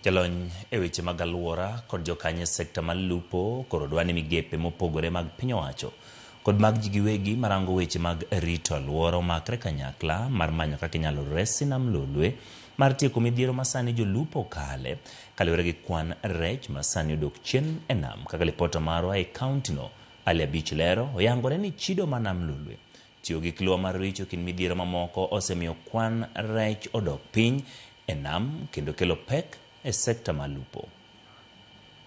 Jalony e weche mag alwora kod jokanye sekta mar lupo koro dwani migepe mopogore mag piny owacho kod mag ji giwegi marango weche mag rito alwora omakre kanyakla mar manyo kaka inyalo resi nam lolwe mar tieko midhiero masani jolupo kale kaluwore gi kwan rech masani odok chien e nam. Kaka lipota marwa e kauntino Ali Abich lero, oyangore ni chido ma nam lolwe tiyo gi kiluwa mar richo kind midhiero mamoko osemiyo kwan rech odok piny e nam kendo kelo pek e sekta mar lupo.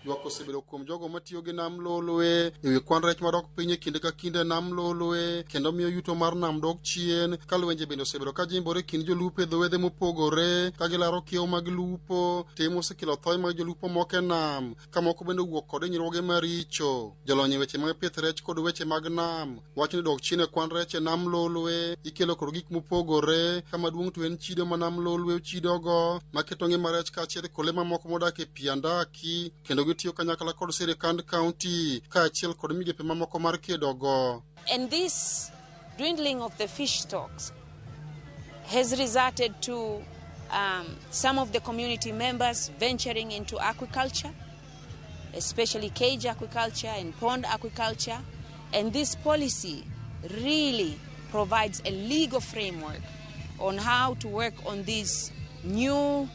Ywak osebedo kuom jogo matiyo gi nam lolwe ewi kwan rech madok piny e kinde ka kinde nam lolwe kendo miyo yuto mar nam dok chien. Kalwenje bende osebedo ka jimbore kind jolupo e dho wedhe mopogore ka gilaro kiewo mag lupo. Tim osekelo thoe mag jolupo moko e nam ka moko bende wuok kod hinyruoge maricho. Jolony e weche mag pith rech kod weche mag nam wacho ni dok chien e kwan rech e nam lolwe ikelo kod gik mopogore ka maduong' to en chido ma nam lolwe chidogo maketo ngima rech kaachiel kod le mamoko modak e pi andaki kendo gitiyo kanyakla kod sirikand kaunti kaachiel kod migepe mamoko mar kedogo. And this dwindling of the fish stocks has resulted to some of the community members venturing into aquaculture, especially cage aquaculture and pond aquaculture. And this policy really provides a legal framework on how to work on these new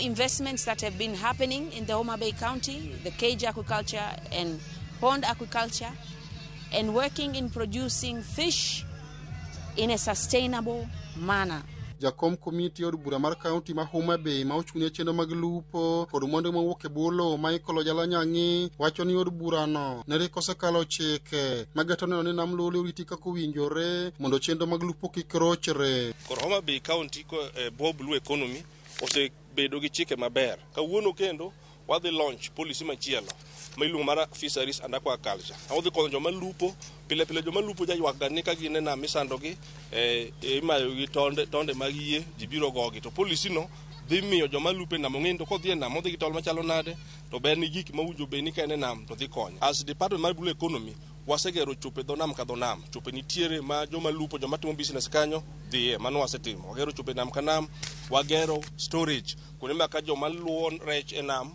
investments that have been happening in the Homa Bay County, the cage aquaculture and pond aquaculture, and working in producing fish in a sustainable manner. Jakom komiti od bura mar kaunti ma Homa Bay ma ochung'ne chenro mag lupo kod mwandu mawuok e bolo Michael Ojalanyangi wacho ni od burano ne rik osekalo chike magato neno ni nam lolwe oriti kaka owinjore mondo chenro mag lupo kik rochre. Homa Bay County ko Bob Blue Economy osebedo gi chike maber. Kawuono kendo wadhi launch policy machielo ma iluongo mar fisheries and aquaculture. Odhi konyo joma lupo pile joma lupo jaywak ni ka gin e nam misandogi imayo gi tonde mag yie ji biro gogi to policy no dhi miyo joma lupo e nam ong'endo kodhi e nam odhi gi tol machalo nade to ber ni gik ma ujo be ni ka en e nam to dhi konyo. As department mar Blue Economy wasegero chope dho nam ka dho nam. Chope nitiere ma joma lupo joma timo business kanyo dhiye mano wasetimo. Wagero chope nam ka nam, wagero storage kuonde ma ka joma luwo rech e nam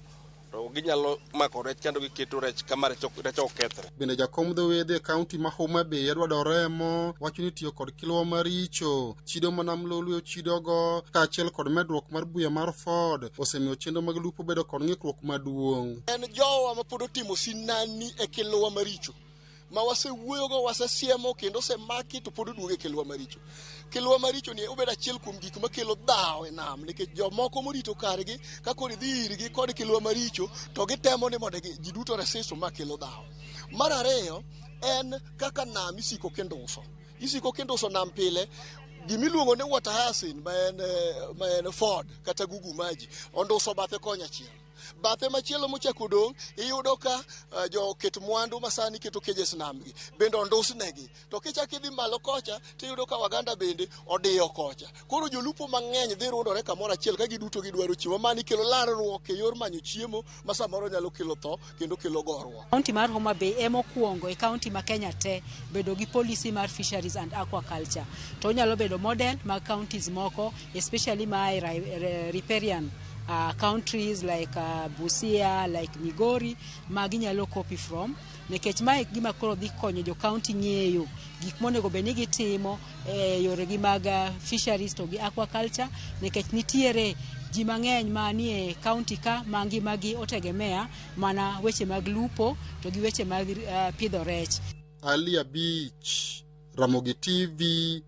to ginyalo mako rech kendo giketo rech kama rech okethre. Bende jakom dho wedhe kaunti ma Homa Bay Edward Oremo wacho ni tiyo kod kiluwa maricho chido ma nam lolwe chidogo kaachiel kod medruok mar buya mar Ford osemiyo chenro mag lupo bedo kod ng'ikruok maduong'. En jowa ma pod otimo sinani e kiluwa maricho ma wasewuoyogo wasesiemo kendo osemaki to pod oduogo e kiluwa maricho. Kiluwa maricho ni obedo achiel kuom gik makelo dhawo e nam nikech jomoko morito kargi ka kod dhi irgi kod kiluwa maricho to gitemo ni mondo ji duto resisto ma kelo dhawo. Mar ariyo en kaka nam isiko kendo uso nam pile gimiluongo ni water hyacinth ma en Ford kata gugu maji onduso bathe konya achiel. Bathe machielo mochako dong' iyudo ka joket mwandu masani keto kejes namgi bende ondusnegi to kichako idhi malo kocha tiyudo ka Waganda bende odiyo kocha. Koro jolupo mang'eny dhi rundore kamoro achiel ka giduto gidwaro chiemo mani kelo larruok e yor manyo chiemo ma samoro nyalo kelo tho kendo kelo gorruok. Kaunti mar Homa Bay emokuongo e kaunti ma Kenya te bedo gi policy mar fisheries and aquaculture to nyalo bedo model mag counties moko especially my riparian countries like Busia, like Migori, maginyalo copy from. Nikech mae gima koro dhi konyo jo county ng'eyo gik monego bed ni gitimo yore gi mag fisheries to gi aquaculture nikech nitiere ji mang'eny manie county ka mangimagi otegemea mana weche mag lupo to gi weche mag pidho rech. Ali Abich, Ramogi TV.